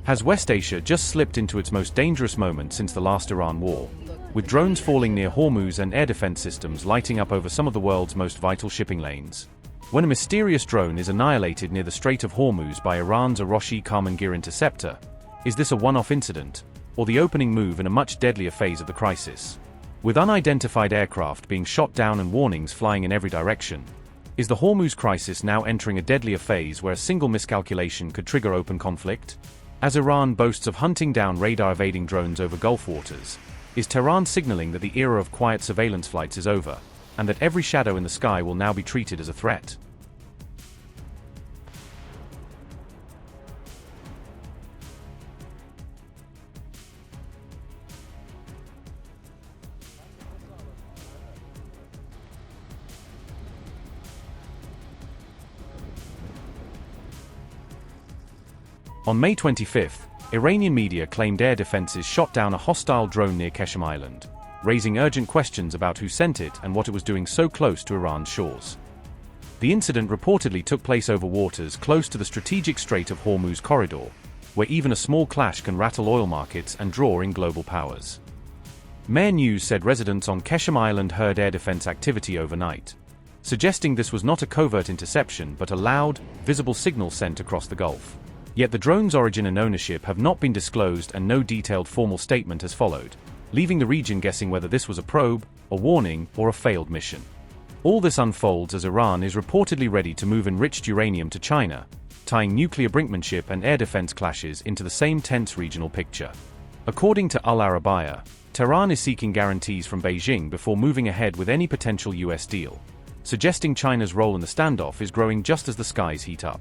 Has West Asia just slipped into its most dangerous moment since the last Iran war, with drones falling near Hormuz and air defense systems lighting up over some of the world's most vital shipping lanes? When a mysterious drone is annihilated near the Strait of Hormuz by Iran's Arash-e Kamangir interceptor, is this a one-off incident, or the opening move in a much deadlier phase of the crisis? With unidentified aircraft being shot down and warnings flying in every direction, is the Hormuz crisis now entering a deadlier phase where a single miscalculation could trigger open conflict? As Iran boasts of hunting down radar-evading drones over Gulf waters, is Tehran signaling that the era of quiet surveillance flights is over, and that every shadow in the sky will now be treated as a threat? On May 25, Iranian media claimed air defenses shot down a hostile drone near Qeshm Island, raising urgent questions about who sent it and what it was doing so close to Iran's shores. The incident reportedly took place over waters close to the strategic Strait of Hormuz corridor, where even a small clash can rattle oil markets and draw in global powers. Mehr News said residents on Qeshm Island heard air defense activity overnight, suggesting this was not a covert interception but a loud, visible signal sent across the Gulf. Yet the drone's origin and ownership have not been disclosed and no detailed formal statement has followed, leaving the region guessing whether this was a probe, a warning, or a failed mission. All this unfolds as Iran is reportedly ready to move enriched uranium to China, tying nuclear brinkmanship and air defense clashes into the same tense regional picture. According to Al Arabiya, Tehran is seeking guarantees from Beijing before moving ahead with any potential US deal, suggesting China's role in the standoff is growing just as the skies heat up.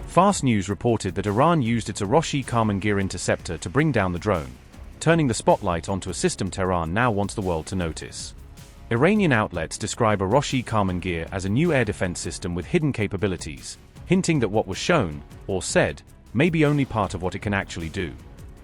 Fast News reported that Iran used its Arash-e Kamangir interceptor to bring down the drone, turning the spotlight onto a system Tehran now wants the world to notice. Iranian outlets describe Arash-e Kamangir as a new air defense system with hidden capabilities, hinting that what was shown, or said, may be only part of what it can actually do.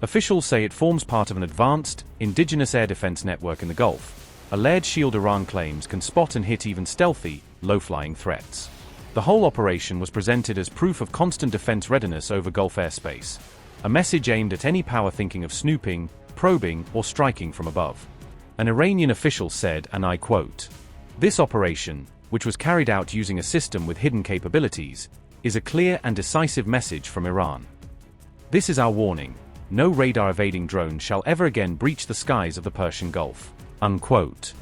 Officials say it forms part of an advanced, indigenous air defense network in the Gulf, a layered shield Iran claims can spot and hit even stealthy, low-flying threats. The whole operation was presented as proof of constant defense readiness over Gulf airspace, a message aimed at any power thinking of snooping, probing, or striking from above. An Iranian official said, and I quote, "This operation, which was carried out using a system with hidden capabilities, is a clear and decisive message from Iran. This is our warning: no radar-evading drone shall ever again breach the skies of the Persian Gulf." Unquote.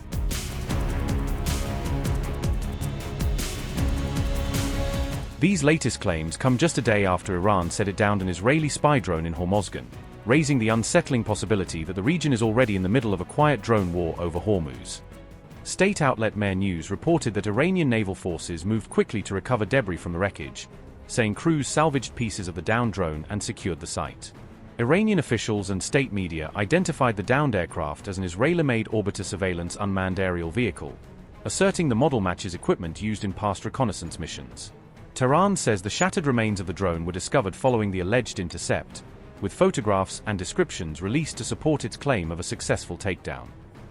These latest claims come just a day after Iran said it downed an Israeli spy drone in Hormuz, raising the unsettling possibility that the region is already in the middle of a quiet drone war over Hormuz. State outlet Mehr News reported that Iranian naval forces moved quickly to recover debris from the wreckage, saying crews salvaged pieces of the downed drone and secured the site. Iranian officials and state media identified the downed aircraft as an Israeli-made orbiter surveillance unmanned aerial vehicle, asserting the model matches equipment used in past reconnaissance missions. Tehran says the shattered remains of the drone were discovered following the alleged intercept, with photographs and descriptions released to support its claim of a successful takedown.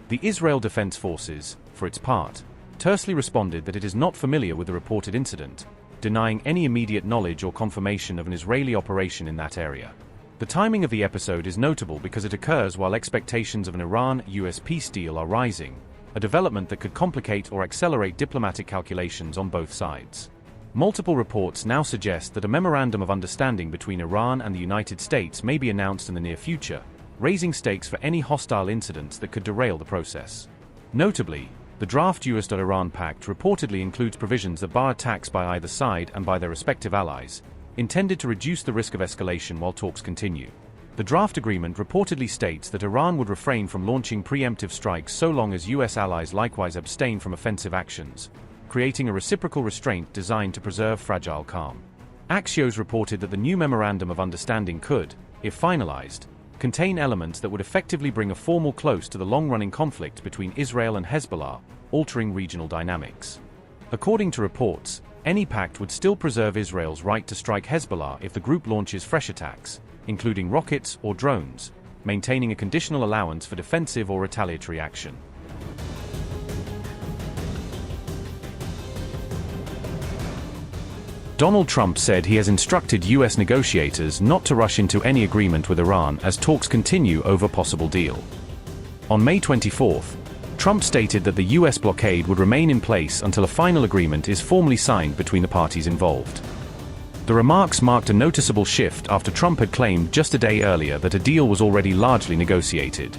The Israel Defense Forces, for its part, tersely responded that it is not familiar with the reported incident, denying any immediate knowledge or confirmation of an Israeli operation in that area. The timing of the episode is notable because it occurs while expectations of an Iran-US peace deal are rising, a development that could complicate or accelerate diplomatic calculations on both sides. Multiple reports now suggest that a memorandum of understanding between Iran and the United States may be announced in the near future, raising stakes for any hostile incidents that could derail the process. Notably, the draft U.S.-Iran pact reportedly includes provisions that bar attacks by either side and by their respective allies, intended to reduce the risk of escalation while talks continue. The draft agreement reportedly states that Iran would refrain from launching preemptive strikes so long as U.S. allies likewise abstain from offensive actions, creating a reciprocal restraint designed to preserve fragile calm. Axios reported that the new Memorandum of Understanding could, if finalized, contain elements that would effectively bring a formal close to the long-running conflict between Israel and Hezbollah, altering regional dynamics. According to reports, any pact would still preserve Israel's right to strike Hezbollah if the group launches fresh attacks, including rockets or drones, maintaining a conditional allowance for defensive or retaliatory action. Donald Trump said he has instructed U.S. negotiators not to rush into any agreement with Iran as talks continue over a possible deal. On May 24, Trump stated that the U.S. blockade would remain in place until a final agreement is formally signed between the parties involved. The remarks marked a noticeable shift after Trump had claimed just a day earlier that a deal was already largely negotiated.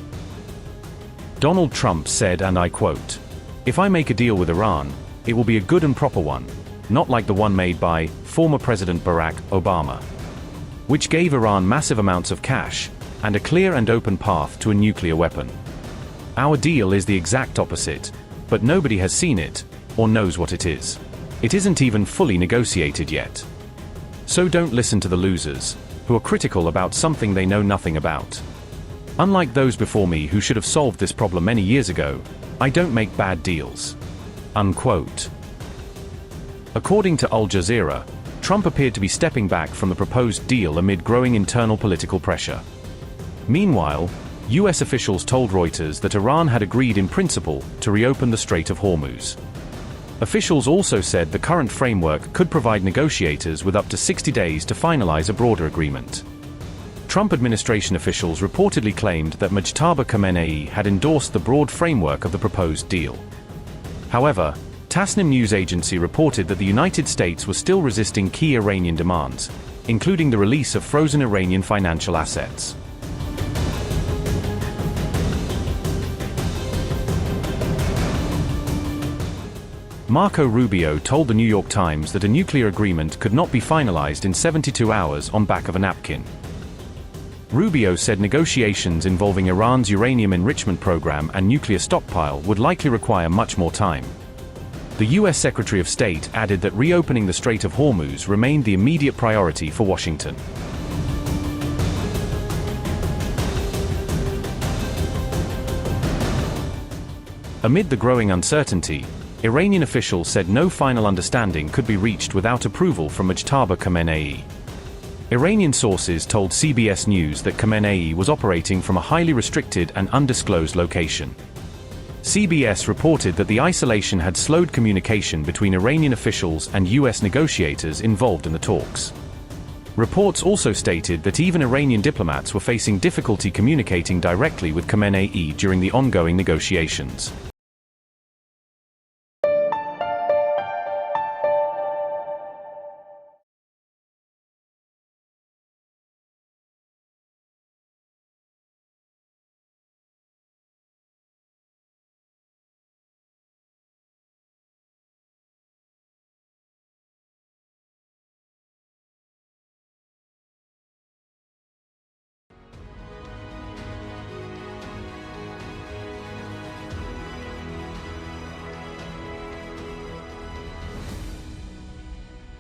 Donald Trump said, and I quote, "If I make a deal with Iran, it will be a good and proper one, not like the one made by former President Barack Obama, which gave Iran massive amounts of cash and a clear and open path to a nuclear weapon. Our deal is the exact opposite, but nobody has seen it or knows what it is. It isn't even fully negotiated yet. So don't listen to the losers, who are critical about something they know nothing about. Unlike those before me who should have solved this problem many years ago, I don't make bad deals." Unquote. According to Al Jazeera, Trump appeared to be stepping back from the proposed deal amid growing internal political pressure. Meanwhile, U.S. officials told Reuters that Iran had agreed in principle to reopen the Strait of Hormuz. Officials also said the current framework could provide negotiators with up to 60 days to finalize a broader agreement. Trump administration officials reportedly claimed that Mujtaba Khamenei had endorsed the broad framework of the proposed deal. However, Tasnim news agency reported that the United States was still resisting key Iranian demands, including the release of frozen Iranian financial assets. Marco Rubio told the New York Times that a nuclear agreement could not be finalized in 72 hours on back of a napkin. Rubio said negotiations involving Iran's uranium enrichment program and nuclear stockpile would likely require much more time. The U.S. Secretary of State added that reopening the Strait of Hormuz remained the immediate priority for Washington. Amid the growing uncertainty, Iranian officials said no final understanding could be reached without approval from Mujtaba Khamenei. Iranian sources told CBS News that Khamenei was operating from a highly restricted and undisclosed location. CBS reported that the isolation had slowed communication between Iranian officials and U.S. negotiators involved in the talks. Reports also stated that even Iranian diplomats were facing difficulty communicating directly with Khamenei during the ongoing negotiations.